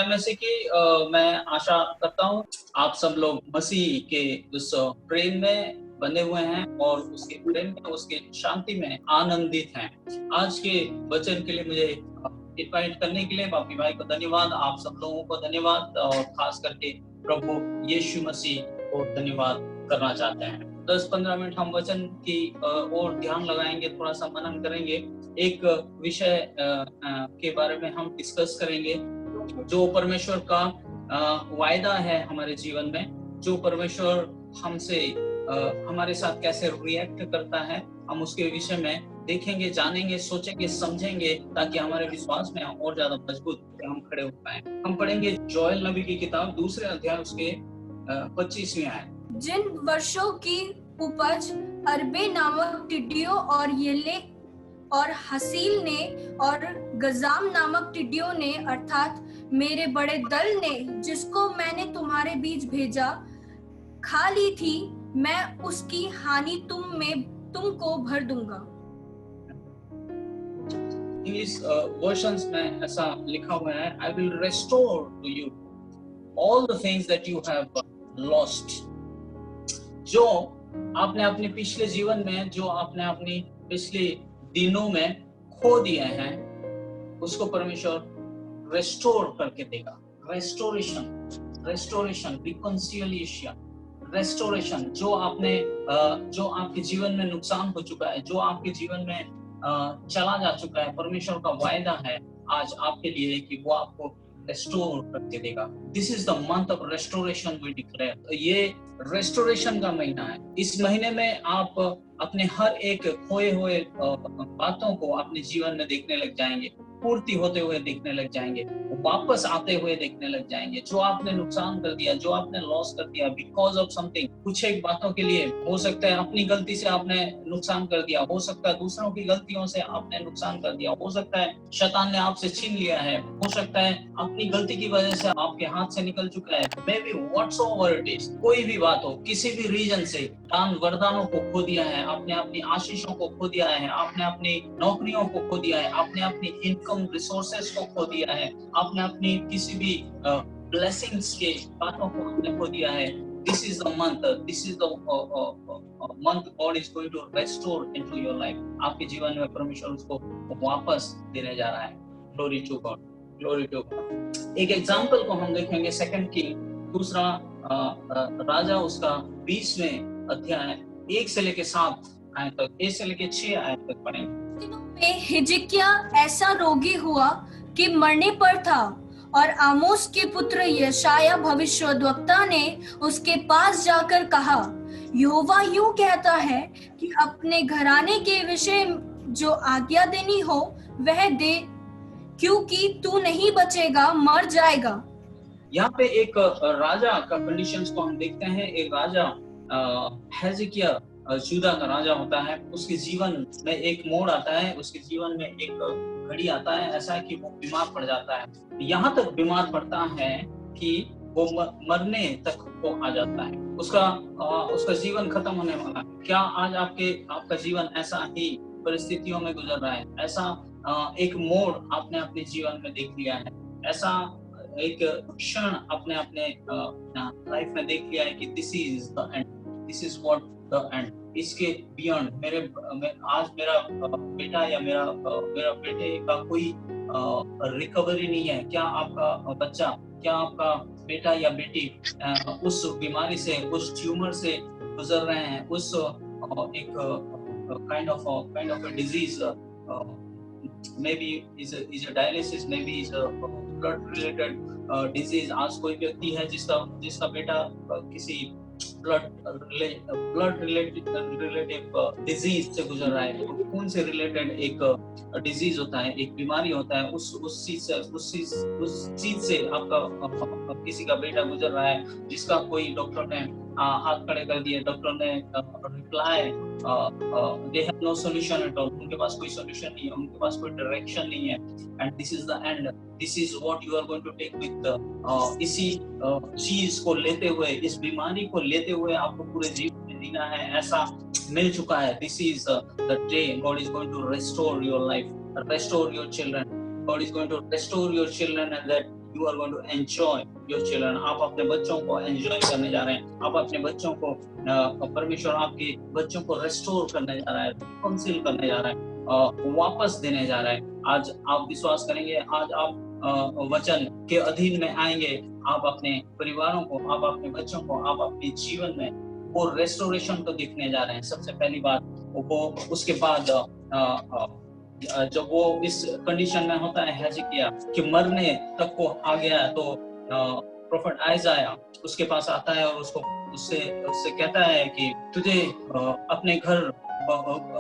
जैसे कि मैं आशा करता हूँ आप सब लोग मसीह के उस प्रेम में बने हुए हैं और उसके प्रेम में, उसके शांति में आनंदित हैं। आज के वचन के लिए मुझे इनवाइट करने के लिए बापी भाई को धन्यवाद, आप सब लोगों को धन्यवाद और खास करके प्रभु यीशु मसीह को धन्यवाद करना चाहते हैं। 10-15 मिनट हम वचन की ओर ध्यान लगाएंगे, थोड़ा सा मनन करेंगे। एक विषय के बारे में हम डिस्कस करेंगे जो परमेश्वर का वायदा है हमारे जीवन में, जो परमेश्वर हमसे हमारे साथ कैसे रिएक्ट करता है, हम उसके विषय में देखेंगे, जानेंगे, सोचेंगे, समझेंगे ताकि हमारे विश्वास में और ज्यादा मजबूत हम खड़े हो पाए। हम पढ़ेंगे जोएल नबी की किताब 2 अध्याय उसके 25वीं आयत। जिन वर्षों की उपज अरबे नामक टिड्डियों और येले और हसील ने और गजाम नामक टिड्डियों ने अर्थात मेरे बड़े दल ने जिसको मैंने तुम्हारे बीच भेजा खा ली थी, मैं उसकी हानि तुमको भर दूंगा। इंग्लिश वर्शंस में ऐसा लिखा हुआ है, I will restore to you all the things that you have lost। जो आपने अपने पिछले जीवन में, जो आपने अपनी पिछले दिनों में खो दिए हैं, उसको परमेश्वर रेस्टोर करके देगा। Restoration, reconciliation, restoration. जो आपके जीवन में नुकसान हो चुका है, जो आपके जीवन में चला जा चुका है, परमेश्वर का वायदा है आज आपके लिए कि वो आपको रेस्टोर करके देगा। This is the month of restoration we declare. ये रेस्टोरेशन का महीना है। इस महीने में आप अपने हर एक खोए हुए बातों को अपने जीवन में देखने लग जाएंगे, पूर्ति होते हुए देखने लग जाएंगे, वापस आते हुए देखने लग जाएंगे। जो आपने नुकसान कर दिया, जो आपने लॉस कर दिया बिकॉज ऑफ समथिंग, कुछ एक बातों के लिए, हो सकता है अपनी गलती से आपने नुकसान कर दिया, हो सकता है दूसरों की गलतियों से आपने नुकसान कर दिया, हो सकता है शैतान ने आपसे छीन लिया है, हो सकता है अपनी गलती की वजह से आपके हाथ से निकल चुका है। May be whatsoever it is, कोई भी बात हो, किसी भी रीजन से दान वरदानों को खो दिया है, आपने अपनी आशीषों को खो दिया है, आपने अपनी नौकरियों को खो दिया है, आपने अपनी इनकम रिसोर्सेस को खो दिया है, आपने अपनी किसी भी ब्लेसिंग्स के बातों को आपने खो दिया है। This is the month. This is the month God is going to restore into your life. आपके जीवन में परमेश्वर उसको वापस देने जा रहा है। Glory to God. Glory to God. एक एग्जाम्पल को हम देखेंगे 2 किंग 2 राजा उसका 20वें अध्याय 1 से लेके 7 आयत तक, 1 से लेके 6 आयत तक पढ़ेंगे। दिनों में हिजकिय्याह ऐसा रोगी हुआ कि मरने पर था, और आमोस के पुत्र यशायाह भविष्यद्वक्ता ने उसके पास जाकर कहा, यहोवा यूं कहता है कि अपने घराने के विषय जो आज्ञा देनी हो वह दे, क्योंकि तू नहीं बचेगा, मर जाएगा। यहाँ पे एक राजा का कंडीशंस को हम देखते हैं। एक राजा हिजकिय्याह यहूदा का राजा होता है, उसके जीवन में एक मोड़ आता है, उसके जीवन में एक घड़ी आता है ऐसा है कि वो बीमार पड़ जाता है। यहाँ तक बीमार पड़ता है कि वो मरने तक वो आ जाता है, उसका जीवन खत्म होने वाला है। क्या आज आपका जीवन ऐसा ही परिस्थितियों में गुजर रहा है? ऐसा एक मोड़ आपने अपने जीवन में देख लिया है, ऐसा एक क्षण आपने अपने लाइफ में देख लिया है कि this is the end, this is what the end, इसके बियॉन्ड आज मेरा बेटा या मेरा बेटे का कोई रिकवरी नहीं है। क्या आपका बच्चा, क्या आपका बेटा या बेटी उस बीमारी से, उस ट्यूमर से गुजर रहे हैं, उस एक kind of a disease, maybe is a dialysis, maybe is a blood related disease। आज कोई व्यक्ति है जिसका बेटा किसी ब्लड रिलेटेड डिजीज से गुजर रहा है। खून से रिलेटेड एक डिजीज होता है, एक बीमारी होता है, उस चीज से आपका किसी का बेटा गुजर रहा है जिसका कोई डॉक्टर ने हाथ खड़े कर दिए। डॉक्टर ने reply, they have no solution at all, उनके पास कोई सॉल्यूशन नहीं है, उनके पास कोई डायरेक्शन नहीं है। And this is the end, this is what you are going to take with. इसी चीज को लेते हुए, इस बीमारी को लेते हुए आपको पूरे जीवन में जीना है, ऐसा मिल चुका है। This is the day God is going to restore your life, restore your children. God is going to restore your children and that you are going to enjoy your children. आप अपने बच्चों को enjoy करने जा रहे हैं। आप अपने बच्चों को परमेश्वर आपके बच्चों को restore करने जा रहा है, reconcile करने जा रहा है, वापस देने जा रहा है। आज आप विश्वास करेंगे, आज आप वचन के अधीन में आएंगे। आप अपने परिवारों को, आप अपने बच्चों को, आप अपने जीवन में वो रेस्टोरेशन को देखने जा रहे हैं। सबसे पहली बात वो, उसके बाद जब वो इस कंडीशन में होता है हिजकिय्याह कि मरने तक को आ गया, तो प्रोफेट आइज़ाया उसके पास आता है और उससे कहता है कि तुझे अपने घर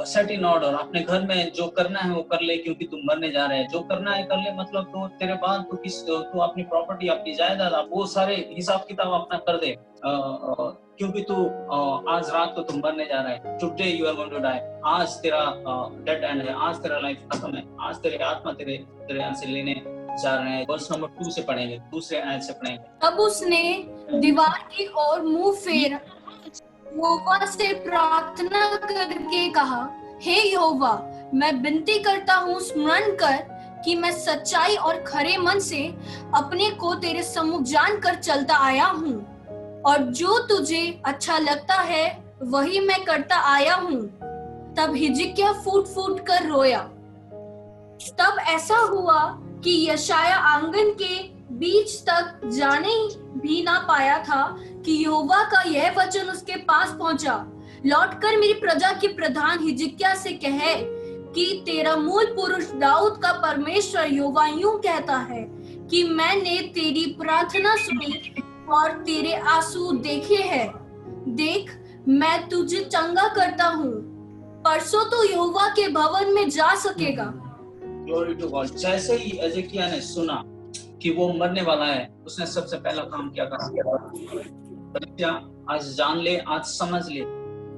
सेट इन ऑर्डर, अपने घर में जो करना है वो कर ले, क्योंकि तुम मरने जा रहे हैं। जो करना है कर ले, मतलब तो तेरे बाद तू अपनी प्रॉपर्टी, अपनी जायदाद, वो सारे हिसाब किताब अपना कर दे, क्योंकि तू आज रात को तुम मरने जा रहा है। Today you are going to die. आज तेरा डेड एंड है, आज तेरा लाइफ खत्म है, आज तेरे आत्मा तेरे यहाँ से लेने जा रहे हैं। वर्स नंबर 2 से पढ़ेंगे, दूसरे आयत से पढ़ेंगे। तब उसने दीवार की ओर मुंह फेर यहोवा से प्रार्थना करके कहा, हे यहोवा, मैं विनती करता हूँ, स्मरण कर कि मैं सच्चाई और खरे मन से अपने को तेरे सम्मुख जान कर चलता आया हूँ, और जो तुझे अच्छा लगता है वही मैं करता आया हूँ। तब हिजकिय्याह फूट फूट कर रोया। तब ऐसा हुआ कि यशायाह आंगन के बीच तक जाने भी ना पाया था कि यहोवा का यह वचन उसके पास पहुंचा, लौटकर मेरी प्रजा के प्रधान हिजकिय्याह से कहे कि तेरा मूल पुरुष दाऊद का परमेश्वर यहोवा यूं कहता है कि मैंने तेरी प्रार्थना सुनी और तेरे आंसू देखे हैं। देख, मैं तुझे चंगा करता हूँ, परसों तो यहोवा के भवन में जा सकेगा। Glory to God. जैसे ही हिजकिय्याह ने सुना कि वो मरने वाला है, उसने सबसे पहला काम क्या करा? आज जान ले, आज समझ ले,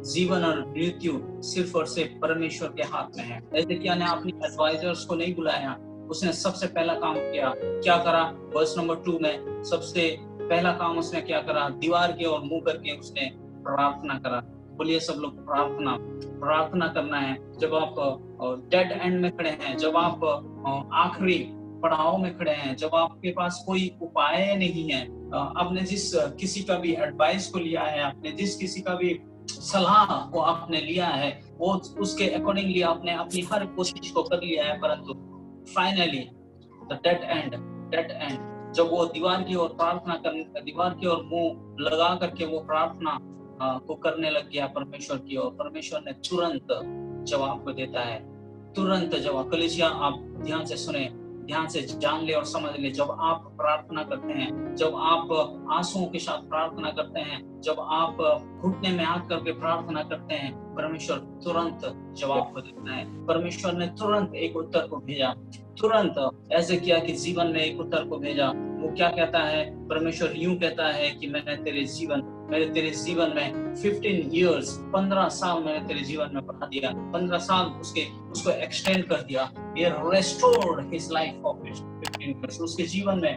जीवन और मृत्यु सिर्फ और सिर्फ परमेश्वर के हाथ में है। हिजकिय्याह ने अपनी एडवाइजर्स को नहीं बुलाया, उसने सबसे पहला काम किया, क्या करा? वर्स नंबर 2 में सबसे पहला काम उसने क्या करा? दीवार की ओर मुंह करके उसने प्रार्थना करा। बोलिए सब लोग, प्रार्थना करना है। जब आप डेड एंड में खड़े हैं, जब आप आखिरी पड़ाव में खड़े हैं, जब आपके पास कोई उपाय नहीं है, आपने जिस किसी का भी एडवाइस को लिया है, आपने जिस किसी का भी सलाह को आपने लिया है, वो उसके अकॉर्डिंगली आपने अपनी हर कोशिश को कर लिया है, परंतु फाइनली द डेड एंड जब वो दीवार की ओर प्रार्थना करने, दीवार की ओर मुंह लगा करके वो प्रार्थना को करने लग गया परमेश्वर की ओर, परमेश्वर ने तुरंत जवाब को देता है, तुरंत जवाब। कलीसिया आप ध्यान से सुने, ध्यान से जान ले और समझ ले। जब आप प्रार्थना करते हैं, जब आप आंसुओं के साथ प्रार्थना करते हैं, जब आप घुटने में हाथ करके प्रार्थना करते हैं, परमेश्वर तुरंत जवाब को देता है। परमेश्वर ने तुरंत एक उत्तर को भेजा, तुरंत ऐसे किया कि जीवन में एक उत्तर को भेजा। वो क्या कहता है? परमेश्वर यूं कहता है कि मैंने तेरे जीवन में 15 years 15 साल मैंने तेरे जीवन में बढ़ा दिया, 15 साल उसको एक्सटेंड कर दिया। ये restored his life for 15 years, उसके जीवन में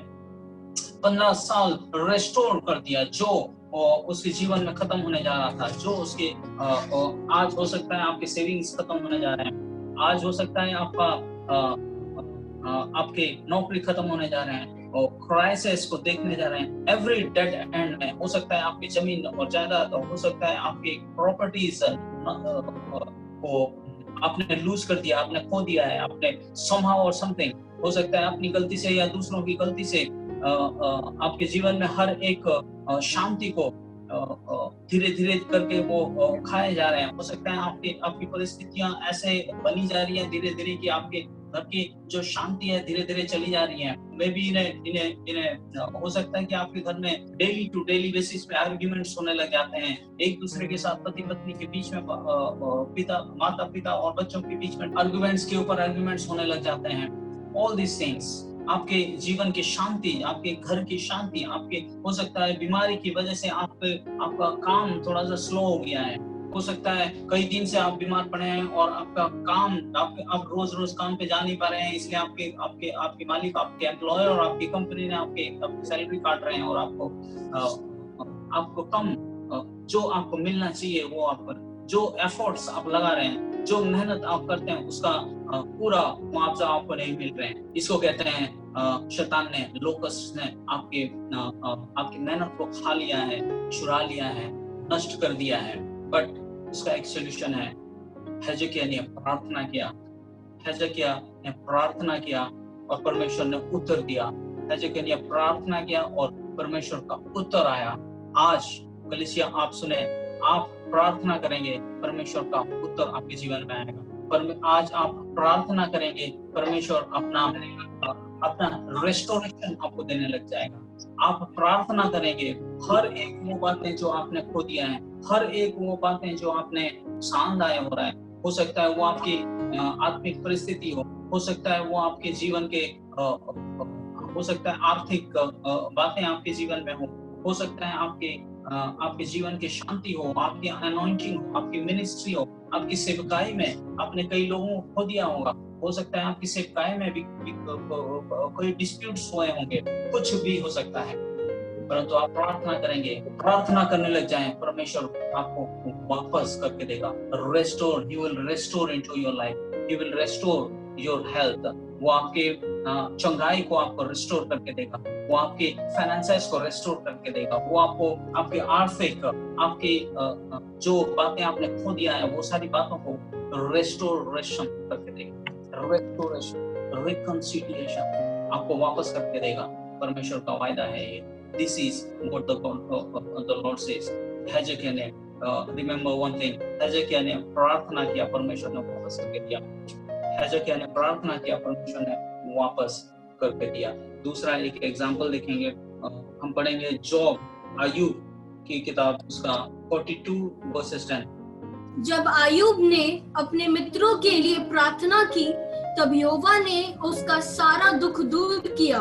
15 साल रेस्टोर कर दिया, जो उसके जीवन में खत्म होने जा रहा था, जो उसके आज हो सकता है आपके सेविंग्स खत्म होने जा रहे हैं, आज हो सकता है आपके नौकरी खत्म होने जा रहे हैं और क्राइसिस को देखने जा रहे हैं। एवरी डेड एंड में हो सकता है आपकी जमीन और जायदाद, हो सकता है आपकी प्रॉपर्टीज को आपने लूज कर दिया, आपने खो दिया है, आपने somehow or something, हो सकता है अपनी गलती से या दूसरों की गलती से आपके जीवन में हर एक शांति को धीरे धीरे करके वो खाए जा रहे हैं। हो सकता है आपकी परिस्थितियां ऐसे बनी जा रही हैं धीरे धीरे कि आपके घर की जो शांति है धीरे धीरे चली जा रही है। मे बी इन्हें हो सकता है कि आपके घर में डेली टू डेली बेसिस पे आर्ग्यूमेंट्स होने लग जाते हैं, एक दूसरे के साथ पति पत्नी के बीच में, माता पिता और बच्चों के बीच में आर्ग्यूमेंट्स के ऊपर आर्ग्यूमेंट्स होने लग जाते हैं। All these things आपके जीवन की शांति, आपके घर की शांति, आपके हो सकता है बीमारी की वजह से आपका काम थोड़ा सा स्लो हो गया है। हो सकता है कई दिन से आप बीमार पड़े हैं और आपका काम आप रोज-रोज काम पे जा नहीं पा रहे हैं, इसलिए आपके आपके आपके मालिक, आपके एम्प्लॉयर और आपकी कंपनी ने आपकी सैलरी काट रहे हैं और आपको कम जो आपको मिलना चाहिए वो आप जो एफर्ट्स आप लगा रहे हैं, जो मेहनत आप करते हैं उसका पूरा मुआवजा आपको नहीं मिल रहे हैं। इसको कहते हैं शैतान ने, लोकस्ट ने आपकी मेहनत को खा लिया है, चुरा लिया है, नष्ट कर दिया है। बट उसका एक सॉल्यूशन है। हेजेकिय्याह ने प्रार्थना किया, हेजेकिय्याह ने प्रार्थना किया और परमेश्वर ने उत्तर दिया। हेजेकिय्याह ने प्रार्थना किया और परमेश्वर का उत्तर आया। आज कलीसिया आप सुने, आप प्रार्थना करेंगे, परमेश्वर का उत्तर आपके जीवन में आएगा। पर आज आप प्रार्थना करेंगे, परमेश्वर अपना रेस्टोरेशन आपको देने लग जाएगा। आप प्रार्थना करेंगे, हर एक वो बातें जो आपने खो दिया है, हर एक वो बातें जो आपने नुकसानदायक हो रहा है, हो सकता है वो आपकी आत्मिक परिस्थिति हो सकता है वो आपके जीवन के हो सकता है आर्थिक बातें आपके जीवन में हो सकता है आपके जीवन की शांति हो, आपकी अनॉइंटिंग हो, आपकी मिनिस्ट्री हो, आपकी सेवकाई में आपने कई लोगों को खो दिया होगा। हो सकता है आपकी सेवकाई में भी कोई डिस्प्यूट्स हुए होंगे, कुछ भी हो सकता है। परंतु आप प्रार्थना करेंगे, प्रार्थना करने लग जाएं, परमेश्वर आपको वापस करके देगा। Restore, he will restore into your life, he will restore your health. वो आपके चंगाई को आपको रिस्टोर करके देगा, वो आपके फाइनेंसेस को रिस्टोर करके देगा, वो आपको आपके आर्थिक, आपकी जो बातें आपने खो दिया है वो सारी बातों को रेस्टोरेशन करके देगा। रेस्टोरेशन, रिकंसिलिएशन आपको वापस करके देगा। परमेश्वर का वायदा है ये। This is what the Lord says. हेजेकिय्याह ने remember one thing, हेजेकिय्याह ने प्रार्थना किया, परमेश्वर ने वापस करके दिया। हेजेकिय्याह ने प्रार्थना किया, परमेश्वर ने वापस करके दिया। दूसरा एक एग्जांपल देखेंगे, हम पढ़ेंगे जॉब, अय्यूब की किताब, उसका 42:10। जब अय्यूब ने अपने मित्रों के लिए प्रार्थना की, तब यहोवा ने उसका सारा दुख दूर किया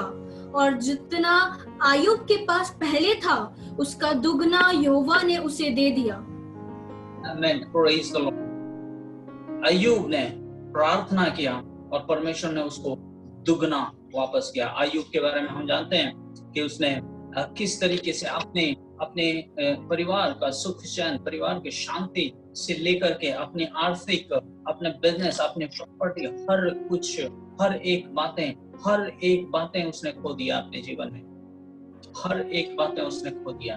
और जितना अय्यूब के पास पहले था उसका दुगना यहोवा ने उसे दे दिया। आमेन, प्रेज द लॉर्ड। अय्यूब ने प्रार्थना किया और परमेश्वर ने उसको दुगना वापस किया। अय्यूब के बारे में हम जानते हैं कि उसने किस तरीके से अपने परिवार का सुख चैन, परिवार की शांति से लेकर के अपनी आर्थिक, अपने बिजनेस, अपनी प्रॉपर्टी, हर एक बातें उसने खो दिया अपने जीवन में। हर एक बातें उसने खो दिया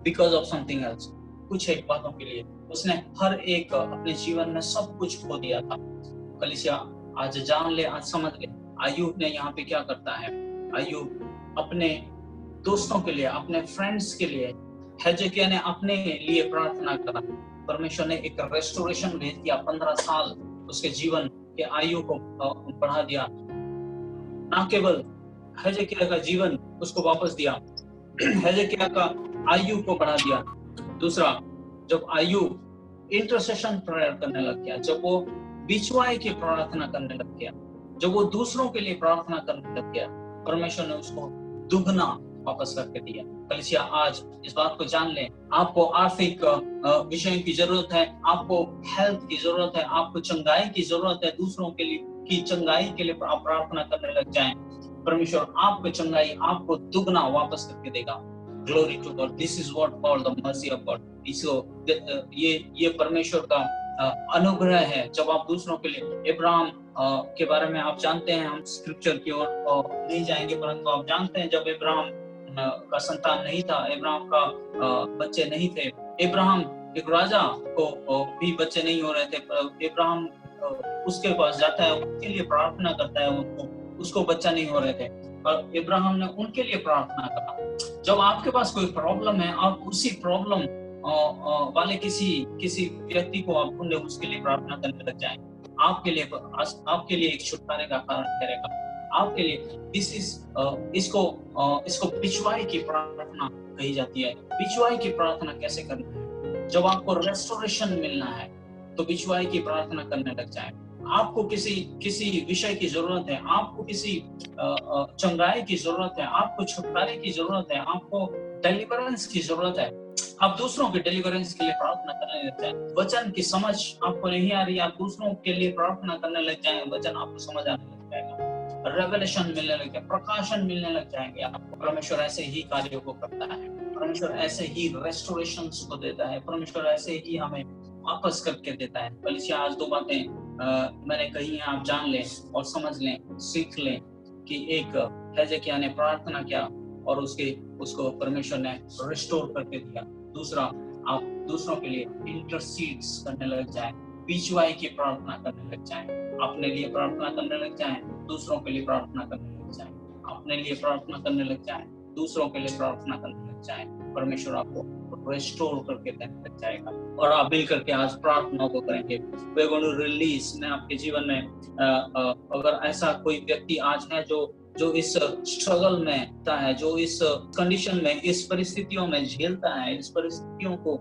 बिकॉज ऑफ समथिंग एल्स। कुछ एक बातों के लिए उसने हर एक अपने जीवन में सब कुछ खो दिया था। कलीसिया आज जान ले, आज समझ ले, अय्यूब ने यहाँ पे क्या करता है। अय्यूब अपने दोस्तों के लिए, अपने फ्रेंड्स के लिए, हेजेकिय्याह ने अपने लिए प्रार्थना करा। परमेश्वर ने एक रेस्टोरेशन भेज दिया। 15 साल उसके जीवन के आयु को बढ़ा दिया। ना केवल हेजेकिय्याह का जीवन उसको वापस दिया, हेजेकिय्याह का आयु को बढ़ा दिया। दूसरा, जब अय्यूब इंटरसेशन प्रेयर करने लग गया, जब वो बिचवाई की प्रार्थना करने लग गया, जब वो दूसरों के लिए प्रार्थना करने लग गया, परमेश्वर ने उसको दुगना वापस करके दिया। कलीसिया आज इस बात को जान लें, आपको आर्थिक विषयों की जरूरत है, आपको हेल्थ की जरूरत है, आपको चंगाई की जरूरत है। दूसरों के लिए की चंगाई के लिए आप प्रार्थना करने लग जाएं, परमेश्वर आपको चंगाई, आपको दुगना वापस करके देगा। Glory to God, this is what called the mercy of God. इसको ये परमेश्वर का अनुग्रह है। जब आप दूसरों के लिए, इब्राहिम के बारे में आप जानते हैं, हम स्क्रिप्चर की ओर नहीं जाएंगे, परंतु आप जानते हैं जब इब्राहिम का संतान नहीं था, इब्राहिम का बच्चे नहीं थे, इब्राहिम एक राजा को भी बच्चे नहीं हो रहे थे, इब्राहिम उसके पास जाता है, उसके लिए प्रार्थना करता है, उसको बच्चा नहीं हो रहे थे, और इब्राहिम ने उनके लिए प्रार्थना करा। जब आपके पास कोई प्रॉब्लम है, आप उसी प्रॉब्लम वाले किसी व्यक्ति को आप ढूंढे, उसके लिए प्रार्थना करने लग जाएं, आपके लिए एक छुटकारे का कारण ठहरेगा आपके लिए। इसको पिछवाई की प्रार्थना कही जाती है। पिछवाई की प्रार्थना कैसे करना है? जब आपको रेस्टोरेशन मिलना है तो पिछवाई की प्रार्थना करने लग जाएं। आपको किसी किसी विषय की जरूरत है, आपको किसी चंगाई की जरूरत है, आपको छुटकारे की जरूरत है, आपको डिलीवरेंस की जरूरत है, आप दूसरों के डिलीवरेंस के लिए प्रार्थना करने लग जाएं। वचन की समझ आपको नहीं आ रही, आप दूसरों के लिए प्रार्थना करने लग जाएं, वचन आपको समझ आने लग जाएगा, रेवलेशन मिलने लग जाएगा, प्रकाशन मिलने लग जाएंगे आपको। परमेश्वर ऐसे ही कार्यों को करता है, परमेश्वर ऐसे ही रेस्टोरेशंस को देता है, परमेश्वर ऐसे ही हमें वापस करके देता है। कलीसिया, आज दो बातें मैंने कही हैं, आप जान लें और समझ लें, सीख लें कि एक हेजेकिय्याह ने प्रार्थना किया और उसको परमेश्वर ने रिस्टोर करके दिया। दूसरा, आप दूसरों के लिए इंटरसीड्स करने लग जाएं, बीचवाई की प्रार्थना करने लग जाएं, अपने लिए प्रार्थना करने लग जाएं, दूसरों के लिए प्रार्थना करने लग जाएं, अपने लिए प्रार्थना करने लग जाएं, दूसरों के लिए प्रार्थना करने लग जाएं। परमेश्वर आपको रिस्टोर करके देने लग जाएगा और आप मिल करके आज प्रार्थना को करेंगे। We are going to release. मैं आपके जीवन में अगर ऐसा कोई व्यक्ति आज है जो इस स्ट्रगल में है, जो इस कंडीशन में, इस परिस्थितियों में झेलता है, इस परिस्थितियों को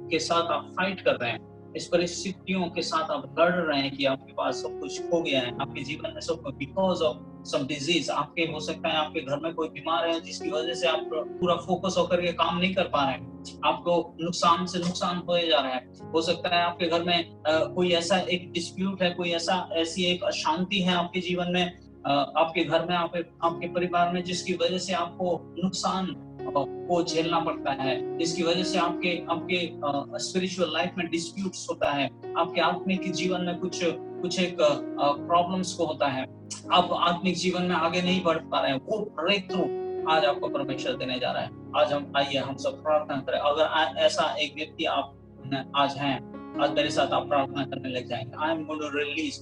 के साथ आप फाइट कर रहे हैं, इस परिस्थितियों के साथ आप लड़ रहे हैं कि आपके पास सब कुछ खो गया है, आपके जीवन में सब कुछ बिकॉज ऑफ सम डिजीज, आपके हो सकता है आपके घर में कोई बीमार है जिसकी वजह से आप पूरा फोकस होकर के काम नहीं कर पा रहे हैं, आपको नुकसान से नुकसान होए जा रहा है। हो सकता है आपके घर में कोई ऐसा एक डिस्प्यूट है, कोई ऐसी एक अशांति है आपके जीवन में, आपके घर में, आपके परिवार में, जिसकी वजह से आपको नुकसान को झेलना पड़ता है, जिसकी वजह से आपके स्पिरिचुअल लाइफ में डिस्प्यूट्स होता है, आपके आत्मिक जीवन में कुछ एक प्रॉब्लम्स को होता है, आप आत्मिक जीवन में आगे नहीं बढ़ पा रहे हैं, वो ब्रेक थ्रू आज आपको परमेश्वर देने जा रहा है। आज हम सब प्रार्थना करें। अगर ऐसा एक व्यक्ति आप आज हैं, आज मेरे साथ आप प्रार्थना करने लग जाएंगे। I am going to release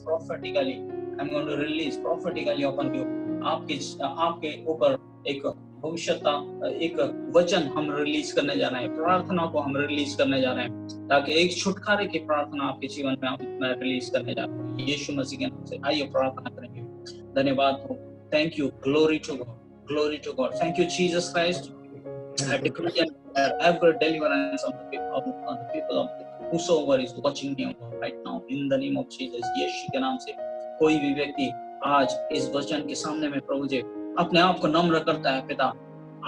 prophetically upon you। आपके ऊपर एक भविष्यता, एक वचन हम रिलीज करने जा रहे हैं, प्रार्थना को हम रिलीज करने जा रहे हैं, ताकि एक छुटकारे की प्रार्थना आपके जीवन में हम रिलीज करने जा रहे हैं। यीशु मसीह के नाम से आइए प्रार्थना करेंगे। धन्यवाद हो, thank you, glory to God, thank you Jesus Christ. I decree ever deliverance on the people of whosoever is watching me right now in the name of Jesus। यीशु के नाम से कोई भी व्यक्ति आज इस वचन के सामने में प्रभु जी अपने आप को नम्र करता है। पिता,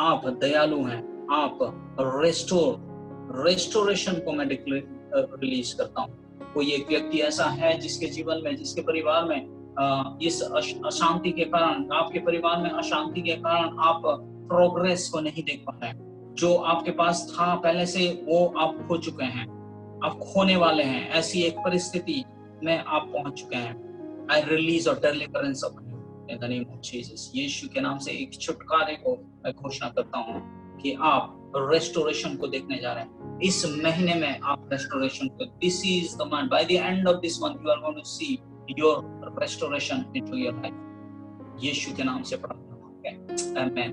आप दयालु हैं, आप रेस्टोरेशन को मैं रिलीज करता हूँ। कोई एक व्यक्ति ऐसा है जिसके जीवन में, जिसके परिवार में इस अशांति के कारण, आपके परिवार में अशांति के कारण आप प्रोग्रेस को नहीं देख पा रहे हैं, जो आपके पास था पहले से वो आप खो चुके हैं, आप खोने वाले हैं, ऐसी एक परिस्थिति में आप पहुंच चुके हैं। आई रिलीज और deliverance of in the name of Jesus. यीशु के नाम से एक छुटकारे को मैं घोषणा करता हूं कि आप रेस्टोरेशन को देखने जा रहे हैं। इस महीने में आप रेस्टोरेशन को, this is the month, by the end of this month you are going to see your restoration into your life. यीशु के नाम से प्रार्थना करते हैं, आमेन।